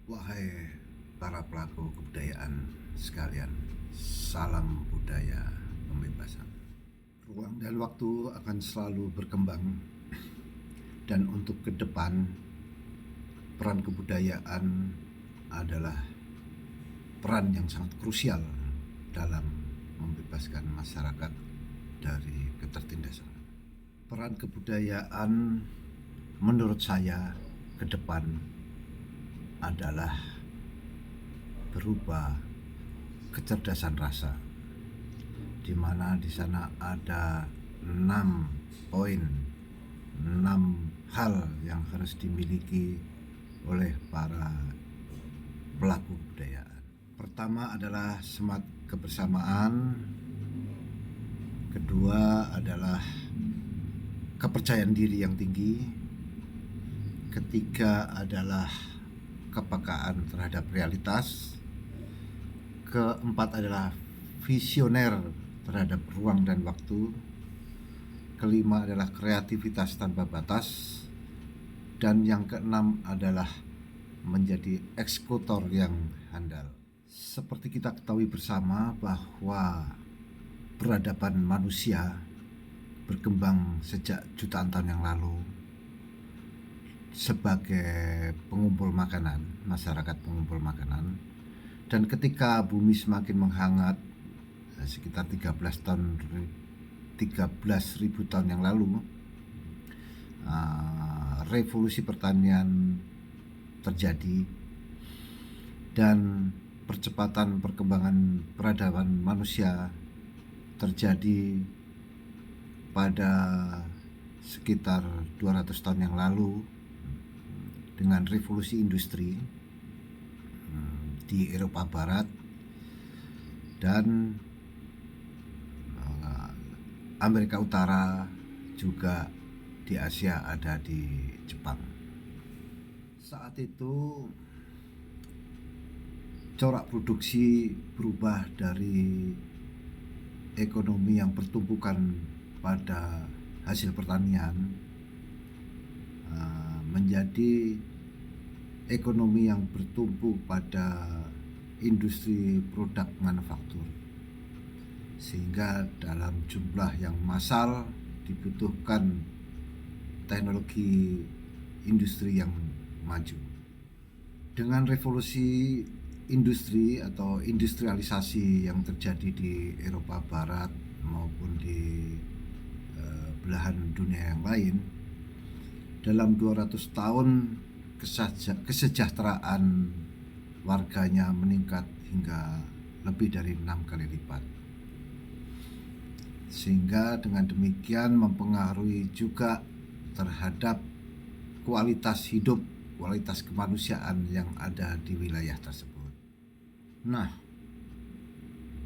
Wahai para pelaku kebudayaan sekalian, salam budaya pembebasan. Ruang dan waktu akan selalu berkembang, dan untuk ke depan, peran kebudayaan adalah peran yang sangat krusial dalam membebaskan masyarakat dari ketertindasan. Peran kebudayaan menurut saya ke depan adalah berupa kecerdasan rasa, di mana di sana ada 6 poin, 6 hal yang harus dimiliki oleh para pelaku kebudayaan. Pertama adalah semangat kebersamaan, kedua adalah kepercayaan diri yang tinggi, ketiga adalah kepekaan terhadap realitas, keempat adalah visioner terhadap ruang dan waktu, kelima adalah kreativitas tanpa batas, dan yang keenam adalah menjadi eksekutor yang handal. Seperti kita ketahui bersama bahwa peradaban manusia berkembang sejak jutaan tahun yang lalu sebagai pengumpul makanan, masyarakat pengumpul makanan. Dan ketika bumi semakin menghangat sekitar 13.000 tahun yang lalu, revolusi pertanian terjadi dan percepatan perkembangan peradaban manusia terjadi pada sekitar 200 tahun yang lalu dengan revolusi industri di Eropa Barat dan Amerika Utara, juga di Asia ada di Jepang. Saat itu corak produksi berubah dari ekonomi yang bertumpukan pada hasil pertanian menjadi ekonomi yang bertumpu pada industri produk manufaktur, sehingga dalam jumlah yang massal dibutuhkan teknologi industri yang maju. Dengan revolusi industri atau industrialisasi yang terjadi di Eropa Barat maupun di belahan dunia yang lain, dalam 200 tahun kesejahteraan warganya meningkat hingga lebih dari 6 kali lipat, sehingga dengan demikian mempengaruhi juga terhadap kualitas hidup, kualitas kemanusiaan yang ada di wilayah tersebut. Nah,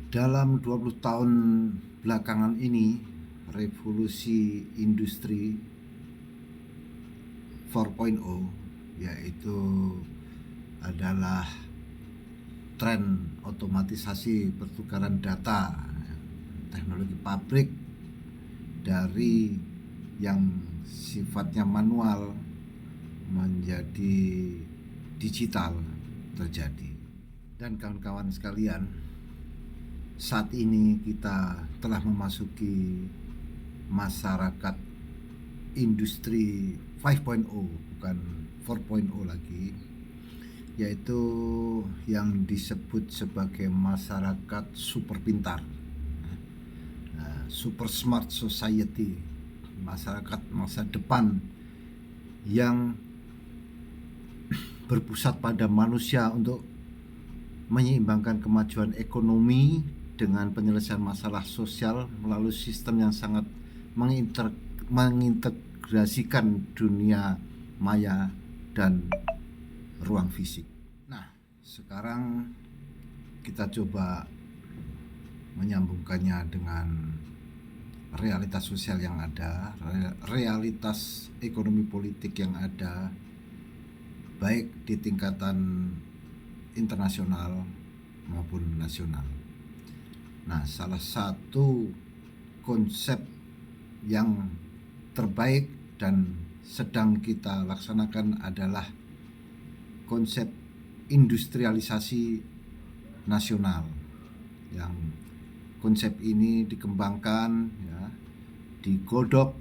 dalam 20 tahun belakangan ini, revolusi industri 4.0 yaitu adalah tren otomatisasi pertukaran data, teknologi pabrik dari yang sifatnya manual menjadi digital terjadi. Dan kawan-kawan sekalian, saat ini kita telah memasuki masyarakat industri 5.0, bukan 4.0 lagi, yaitu yang disebut sebagai masyarakat super pintar, super smart society, masyarakat masa depan yang berpusat pada manusia untuk menyeimbangkan kemajuan ekonomi dengan penyelesaian masalah sosial melalui sistem yang sangat mengintegrasikan dunia maya dan ruang fisik. Nah, sekarang kita coba menyambungkannya dengan realitas sosial yang ada, realitas ekonomi politik yang ada, baik di tingkatan internasional maupun nasional. Nah, salah satu konsep yang terbaik dan sedang kita laksanakan adalah konsep industrialisasi nasional, yang konsep ini dikembangkan, ya, digodok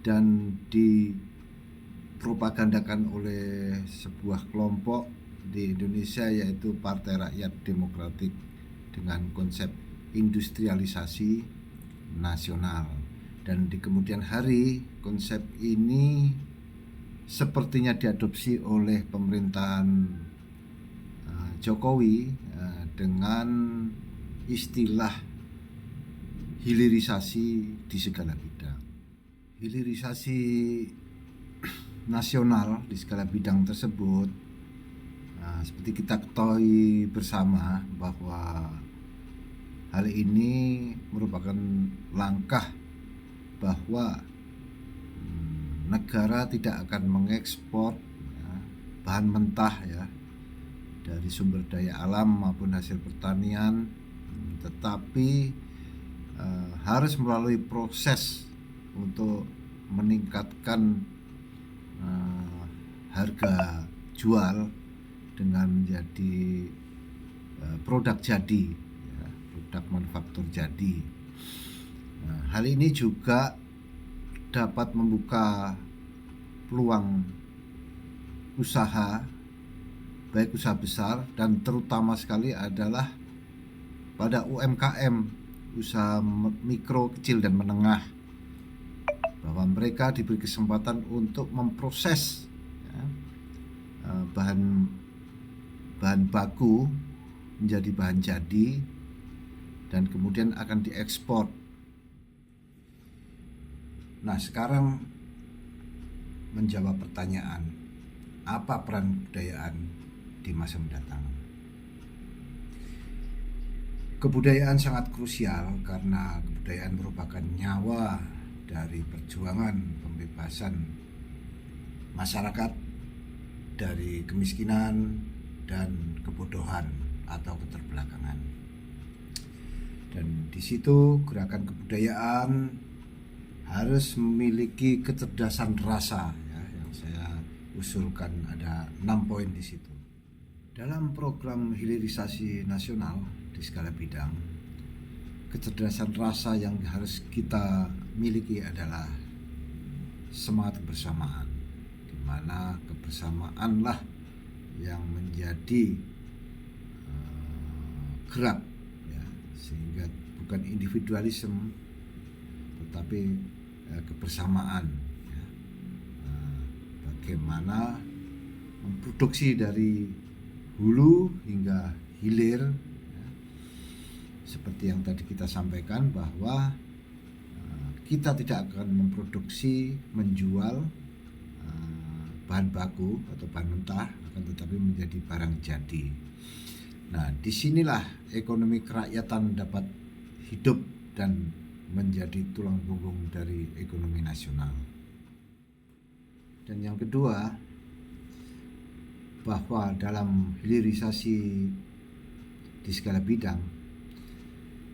dan dipropagandakan oleh sebuah kelompok di Indonesia, yaitu Partai Rakyat Demokratik, dengan konsep industrialisasi nasional. Dan di kemudian hari konsep ini sepertinya diadopsi oleh pemerintahan Jokowi dengan istilah hilirisasi di segala bidang. Hilirisasi nasional di segala bidang tersebut, seperti kita ketahui bersama bahwa hal ini merupakan langkah bahwa negara tidak akan mengekspor bahan mentah, ya, dari sumber daya alam maupun hasil pertanian, tetapi harus melalui proses untuk meningkatkan harga jual dengan menjadi produk jadi, ya, produk manufaktur jadi. Hal ini juga dapat membuka peluang usaha, baik usaha besar dan terutama sekali adalah pada UMKM, usaha mikro, kecil dan menengah, bahwa mereka diberi kesempatan untuk memproses, ya, bahan baku menjadi bahan jadi dan kemudian akan diekspor. Nah, sekarang menjawab pertanyaan, apa peran kebudayaan di masa mendatang? Kebudayaan sangat krusial karena kebudayaan merupakan nyawa dari perjuangan pembebasan masyarakat dari kemiskinan dan kebodohan atau keterbelakangan. Dan di situ gerakan kebudayaan harus memiliki kecerdasan rasa, ya, yang saya usulkan ada 6 poin di situ. Dalam program hilirisasi nasional di segala bidang, kecerdasan rasa yang harus kita miliki adalah semangat kebersamaan, di mana kebersamaanlah yang menjadi gerak, ya, sehingga bukan individualisme tetapi kebersamaan, ya. Bagaimana memproduksi dari hulu hingga hilir, ya. Seperti yang tadi kita sampaikan bahwa kita tidak akan memproduksi, menjual bahan baku atau bahan mentah, akan tetapi menjadi barang jadi. Nah, disinilah ekonomi kerakyatan dapat hidup dan menjadi tulang punggung dari ekonomi nasional. Dan yang kedua, bahwa dalam hilirisasi di segala bidang,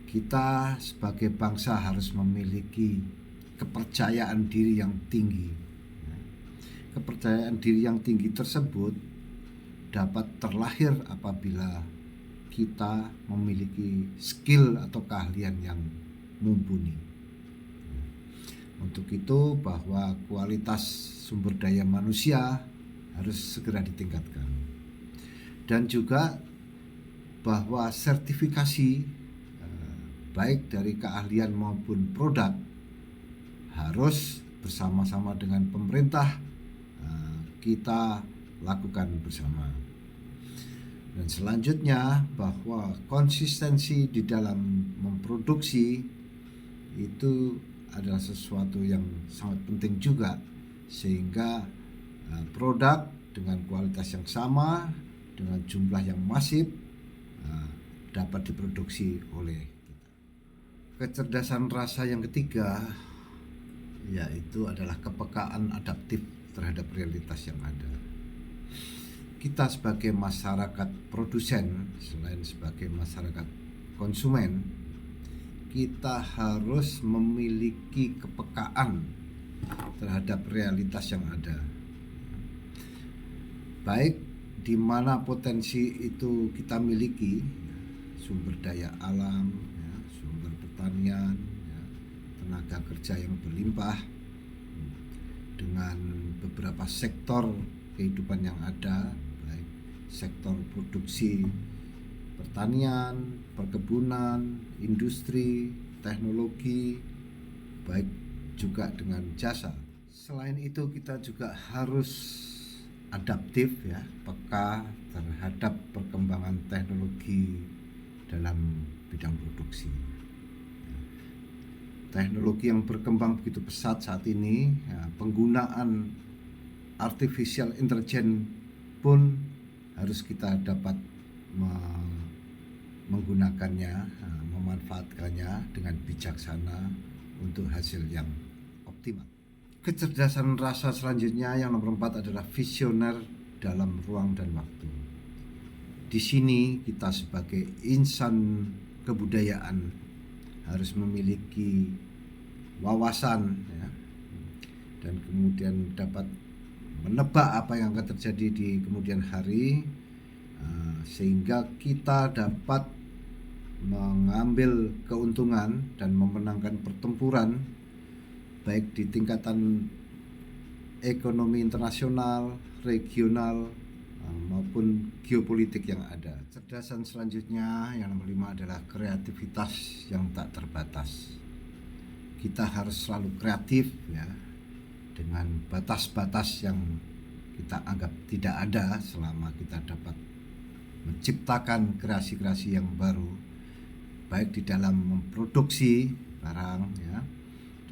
kita sebagai bangsa harus memiliki kepercayaan diri yang tinggi. Kepercayaan diri yang tinggi tersebut dapat terlahir apabila kita memiliki skill atau keahlian yang mumpuni. Untuk itu bahwa kualitas sumber daya manusia harus segera ditingkatkan, dan juga bahwa sertifikasi baik dari keahlian maupun produk harus bersama-sama dengan pemerintah kita lakukan bersama. Dan selanjutnya bahwa konsistensi di dalam memproduksi itu adalah sesuatu yang sangat penting juga, sehingga produk dengan kualitas yang sama dengan jumlah yang masif dapat diproduksi oleh kita. Kecerdasan rasa yang ketiga yaitu adalah kepekaan adaptif terhadap realitas yang ada. Kita sebagai masyarakat produsen, selain sebagai masyarakat konsumen, kita harus memiliki kepekaan terhadap realitas yang ada, baik di mana potensi itu kita miliki, sumber daya alam, ya, sumber pertanian, ya, tenaga kerja yang berlimpah, dengan beberapa sektor kehidupan yang ada, baik sektor produksi pertanian, perkebunan, industri, teknologi, baik juga dengan jasa. Selain itu kita juga harus adaptif, ya, peka terhadap perkembangan teknologi dalam bidang produksi. Teknologi yang berkembang begitu pesat saat ini, ya, penggunaan artificial intelligence pun harus kita dapat menggunakannya, memanfaatkannya dengan bijaksana untuk hasil yang optimal. Kecerdasan rasa selanjutnya yang nomor 4 adalah visioner dalam ruang dan waktu. Di sini kita sebagai insan kebudayaan harus memiliki wawasan, ya, dan kemudian dapat menebak apa yang akan terjadi di kemudian hari, sehingga kita dapat mengambil keuntungan dan memenangkan pertempuran baik di tingkatan ekonomi internasional, regional, maupun geopolitik yang ada. Kecerdasan selanjutnya yang nomor 5 adalah kreativitas yang tak terbatas. Kita harus selalu kreatif, ya, dengan batas-batas yang kita anggap tidak ada selama kita dapat menciptakan kreasi-kreasi yang baru, baik di dalam memproduksi barang, ya,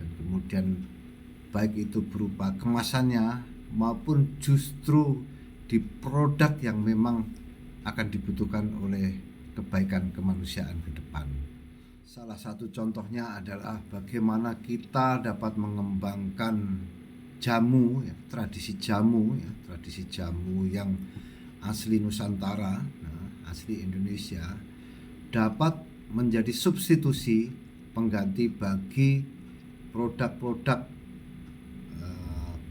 dan kemudian baik itu berupa kemasannya maupun justru di produk yang memang akan dibutuhkan oleh kebaikan kemanusiaan ke depan. Salah satu contohnya adalah bagaimana kita dapat mengembangkan jamu, ya, tradisi jamu yang asli Nusantara, asli Indonesia, dapat menjadi substitusi pengganti bagi produk-produk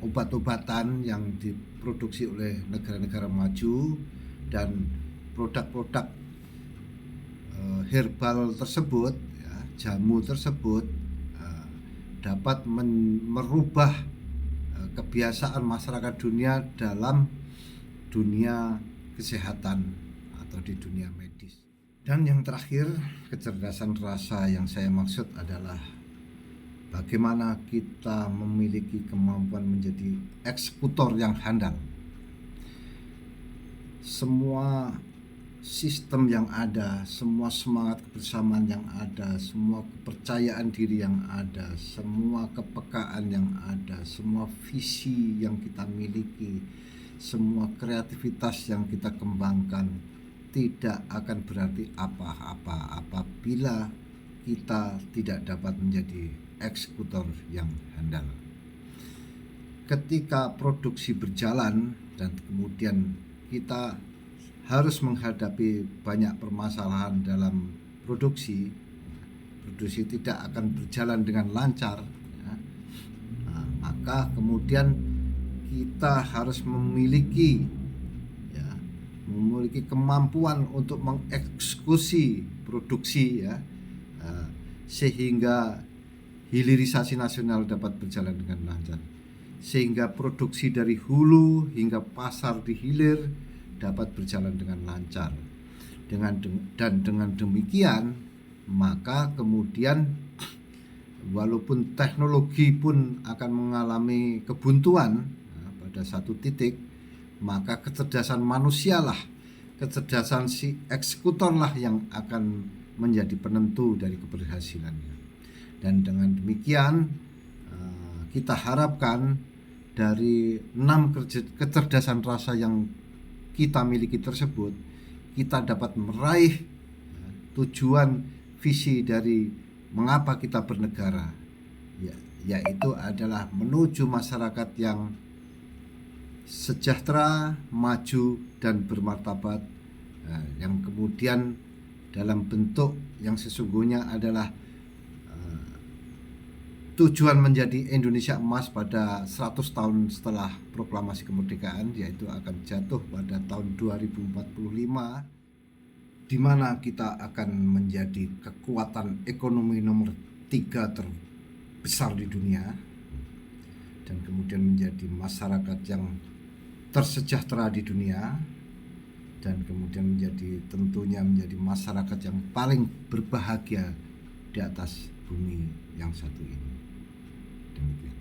obat-obatan yang diproduksi oleh negara-negara maju, dan produk-produk herbal tersebut, ya, jamu tersebut dapat merubah kebiasaan masyarakat dunia dalam dunia kesehatan atau di dunia medis. Dan yang terakhir, kecerdasan rasa yang saya maksud adalah bagaimana kita memiliki kemampuan menjadi eksekutor yang handal. Semua sistem yang ada, semua semangat kebersamaan yang ada, semua kepercayaan diri yang ada, semua kepekaan yang ada, semua visi yang kita miliki, semua kreativitas yang kita kembangkan tidak akan berarti apa-apa apabila kita tidak dapat menjadi eksekutor yang handal. Ketika produksi berjalan dan kemudian kita harus menghadapi banyak permasalahan dalam produksi tidak akan berjalan dengan lancar, ya. Maka kemudian kita harus memiliki kemampuan untuk mengeksekusi produksi, ya, sehingga hilirisasi nasional dapat berjalan dengan lancar, sehingga produksi dari hulu hingga pasar di hilir dapat berjalan dengan lancar. Dengan demikian, maka kemudian walaupun teknologi pun akan mengalami kebuntuan pada satu titik, maka kecerdasan manusialah, kecerdasan si eksekutorlah yang akan menjadi penentu dari keberhasilannya. Dan dengan demikian kita harapkan dari 6 kecerdasan rasa yang kita miliki tersebut, kita dapat meraih tujuan visi dari mengapa kita bernegara, yaitu adalah menuju masyarakat yang sejahtera, maju, dan bermartabat, yang kemudian dalam bentuk yang sesungguhnya adalah tujuan menjadi Indonesia emas pada 100 tahun setelah proklamasi kemerdekaan, yaitu akan jatuh pada tahun 2045, di mana kita akan menjadi kekuatan ekonomi nomor 3 terbesar di dunia, dan kemudian menjadi masyarakat yang tersejahtera di dunia, dan kemudian tentunya menjadi masyarakat yang paling berbahagia di atas bumi yang satu ini. Demikian.